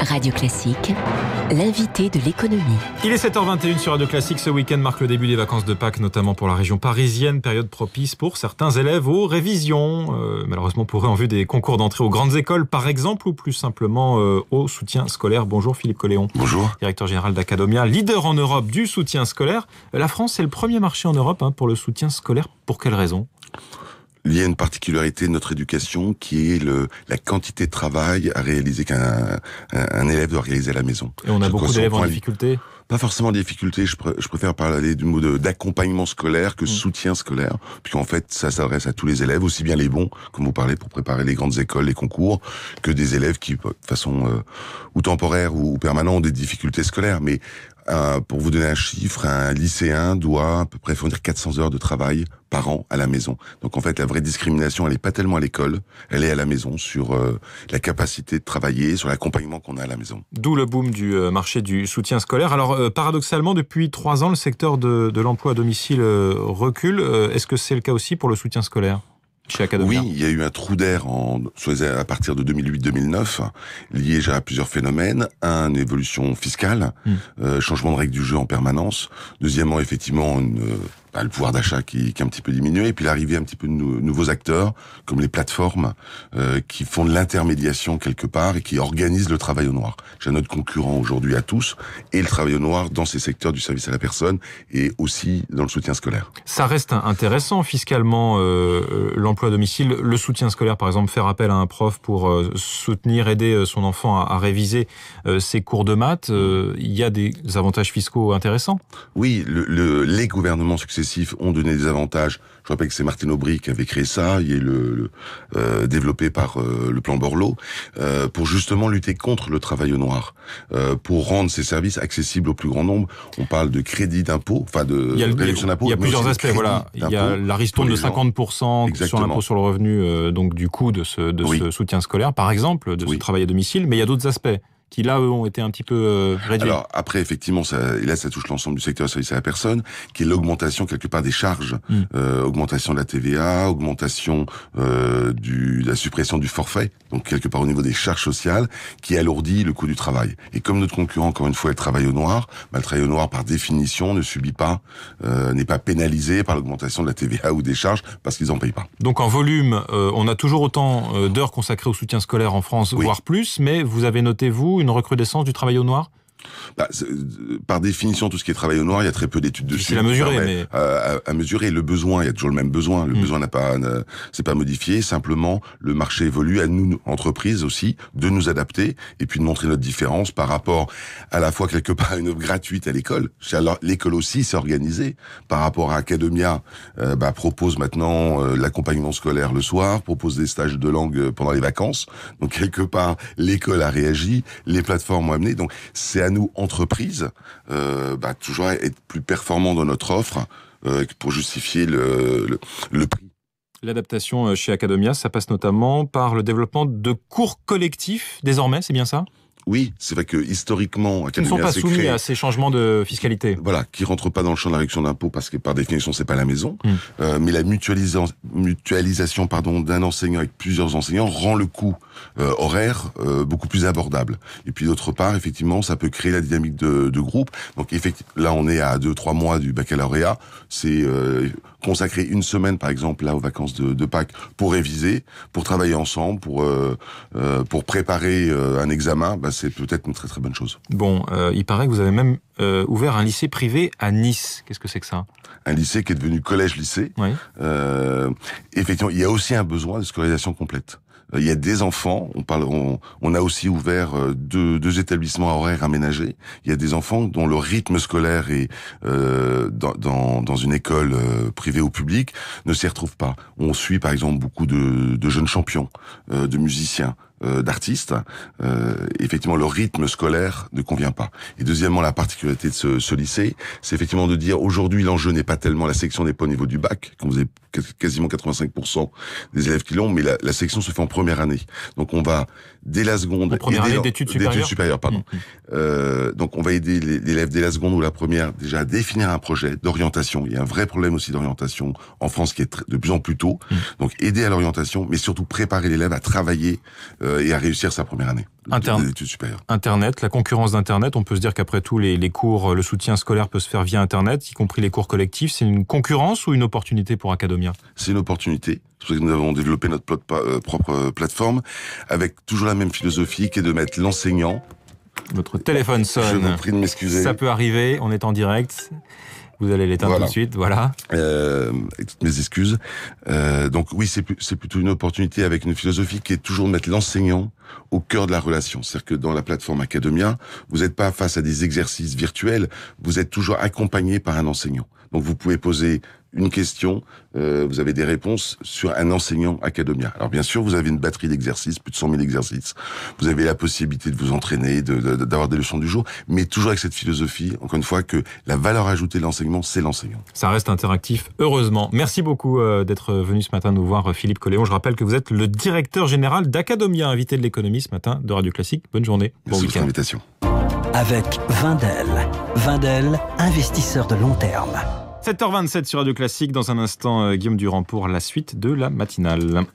Radio Classique, l'invité de l'économie. Il est 7h21 sur Radio Classique. Ce week-end marque le début des vacances de Pâques, notamment pour la région parisienne, période propice pour certains élèves aux révisions. Malheureusement pour eux en vue des concours d'entrée aux grandes écoles, par exemple, ou plus simplement au soutien scolaire. Bonjour Philippe Colléon. Bonjour. Directeur général d'Academia, leader en Europe du soutien scolaire. La France est le premier marché en Europe pour le soutien scolaire. Pour quelle raison ? Il y a une particularité de notre éducation qui est la quantité de travail à réaliser qu'un élève doit réaliser à la maison. Et on a beaucoup d'élèves en difficulté ? Pas forcément des difficultés, je préfère parler du mot d'accompagnement scolaire que soutien scolaire, puisqu'en fait ça s'adresse à tous les élèves, aussi bien les bons, comme vous parlez, pour préparer les grandes écoles, les concours, que des élèves qui, de façon ou temporaire ou permanente, ont des difficultés scolaires. Mais pour vous donner un chiffre, un lycéen doit à peu près fournir 400 heures de travail par an à la maison. Donc en fait, la vraie discrimination, elle est pas tellement à l'école, elle est à la maison, sur la capacité de travailler, sur l'accompagnement qu'on a à la maison. D'où le boom du marché du soutien scolaire. Alors paradoxalement, depuis 3 ans, le secteur de l'emploi à domicile recule. Est-ce que c'est le cas aussi pour le soutien scolaire ? Oui, il y a eu un trou d'air à partir de 2008-2009, lié à plusieurs phénomènes. Une évolution fiscale, changement de règles du jeu en permanence. Deuxièmement, effectivement, le pouvoir d'achat qui a un petit peu diminué, et puis l'arrivée un petit peu de nouveaux acteurs, comme les plateformes, qui font de l'intermédiation quelque part et qui organisent le travail au noir. J'ai notre concurrent aujourd'hui à tous, et le travail au noir dans ces secteurs du service à la personne, et aussi dans le soutien scolaire. Ça reste intéressant fiscalement, l'emploi à domicile. Le soutien scolaire, par exemple, faire appel à un prof pour aider son enfant à réviser ses cours de maths, il y a des avantages fiscaux intéressants. Oui, les gouvernements successifs ont donné des avantages. Je rappelle que c'est Martine Aubry qui avait créé ça, il est développé par le plan Borloo, pour justement lutter contre le travail au noir, pour rendre ces services accessibles au plus grand nombre. On parle de crédit d'impôt, de réduction d'impôt. Il y a plusieurs aspects, voilà. Il y a la ristourne de 50% sur l'impôt sur le revenu, donc du coût de ce soutien scolaire, par exemple, de ce travail à domicile, mais il y a d'autres aspects qui là, eux, ont été un petit peu réduits. Alors après, effectivement, ça touche l'ensemble du secteur de service à la personne, qui est l'augmentation quelque part des charges, augmentation de la TVA, augmentation de la suppression du forfait, donc quelque part au niveau des charges sociales, qui alourdit le coût du travail. Et comme notre concurrent, encore une fois, est le travail au noir, le travail au noir, par définition, n'est pas pénalisé par l'augmentation de la TVA ou des charges, parce qu'ils en payent pas. Donc en volume, on a toujours autant d'heures consacrées au soutien scolaire en France, voire plus, mais vous avez noté, vous, une recrudescence du travail au noir ? Par définition, tout ce qui est travail au noir, il y a très peu d'études dessus. C'est à mesurer, à mesurer le besoin. Il y a toujours le même besoin. Le besoin c'est pas modifié. Simplement, le marché évolue. À nous, entreprises aussi, de nous adapter et puis de montrer notre différence par rapport à la fois quelque part à une offre gratuite à l'école. Alors, l'école aussi s'est organisée par rapport à Academia. Propose maintenant l'accompagnement scolaire le soir, propose des stages de langue pendant les vacances. Donc quelque part, l'école a réagi, les plateformes ont amené. Donc c'est à nous, entreprises, toujours être plus performants dans notre offre pour justifier le prix. L'adaptation chez Academia, ça passe notamment par le développement de cours collectifs, désormais, c'est bien ça ? Oui, c'est vrai que historiquement, Academia, qui ne sont pas soumis à ces changements de fiscalité. Voilà, qui rentrent pas dans le champ de la réduction d'impôt parce que par définition c'est pas la maison. Mais la mutualisation d'un enseignant avec plusieurs enseignants rend le coût horaire beaucoup plus abordable. Et puis d'autre part, effectivement, ça peut créer la dynamique de groupe. Donc effectivement, là on est à 2-3 mois du baccalauréat. C'est consacrer une semaine, par exemple, là aux vacances de Pâques, pour réviser, pour travailler ensemble, pour préparer un examen. C'est peut-être une très très bonne chose. Bon, il paraît que vous avez même ouvert un lycée privé à Nice. Qu'est-ce que c'est que ça ? Un lycée qui est devenu collège-lycée. Oui. Effectivement, il y a aussi un besoin de scolarisation complète. Il y a des enfants, on a aussi ouvert deux établissements à horaires aménagés. Il y a des enfants dont le rythme scolaire est dans une école privée ou publique ne s'y retrouve pas. On suit par exemple beaucoup de jeunes champions, de musiciens, d'artistes. Effectivement, le rythme scolaire ne convient pas. Et deuxièmement, la particularité de ce lycée, c'est effectivement de dire aujourd'hui l'enjeu n'est pas tellement la sélection n'est pas au niveau du bac, comme vous avez quasiment 85% des élèves qui l'ont, mais la sélection se fait en première année. Donc on va dès la seconde, première année d'études supérieures, Donc on va aider l'élève dès la seconde ou la première déjà à définir un projet d'orientation. Il y a un vrai problème aussi d'orientation en France qui est de plus en plus tôt. Donc aider à l'orientation, mais surtout préparer l'élève à travailler et à réussir sa première année d'études supérieures. Internet, la concurrence d'Internet, on peut se dire qu'après tout, les cours, le soutien scolaire peut se faire via Internet, y compris les cours collectifs. C'est une concurrence ou une opportunité pour Academia? C'est une opportunité. C'est pour ça que nous avons développé notre propre plateforme avec toujours la même philosophie qui est de mettre l'enseignant. Votre téléphone sonne. Je vous prie de m'excuser. Ça peut arriver, on est en direct. Vous allez l'éteindre tout de suite, voilà. Avec toutes mes excuses. Donc oui, c'est plutôt une opportunité avec une philosophie qui est toujours de mettre l'enseignant au cœur de la relation. C'est-à-dire que dans la plateforme Academia, vous n'êtes pas face à des exercices virtuels, vous êtes toujours accompagné par un enseignant. Donc vous pouvez poser une question, vous avez des réponses sur un enseignant Academia. Alors bien sûr, vous avez une batterie d'exercices, plus de 100 000 exercices. Vous avez la possibilité de vous entraîner, d'avoir des leçons du jour, mais toujours avec cette philosophie, encore une fois, que la valeur ajoutée de l'enseignement, c'est l'enseignant. Ça reste interactif, heureusement. Merci beaucoup d'être venu ce matin nous voir, Philippe Colléon. Je rappelle que vous êtes le directeur général d'Academia, invité de l'économie ce matin de Radio Classique. Bonne journée. Merci pour l'invitation. Avec Wendel. Wendel, investisseur de long terme. 7h27 sur Radio Classique. Dans un instant, Guillaume Durand pour la suite de la matinale.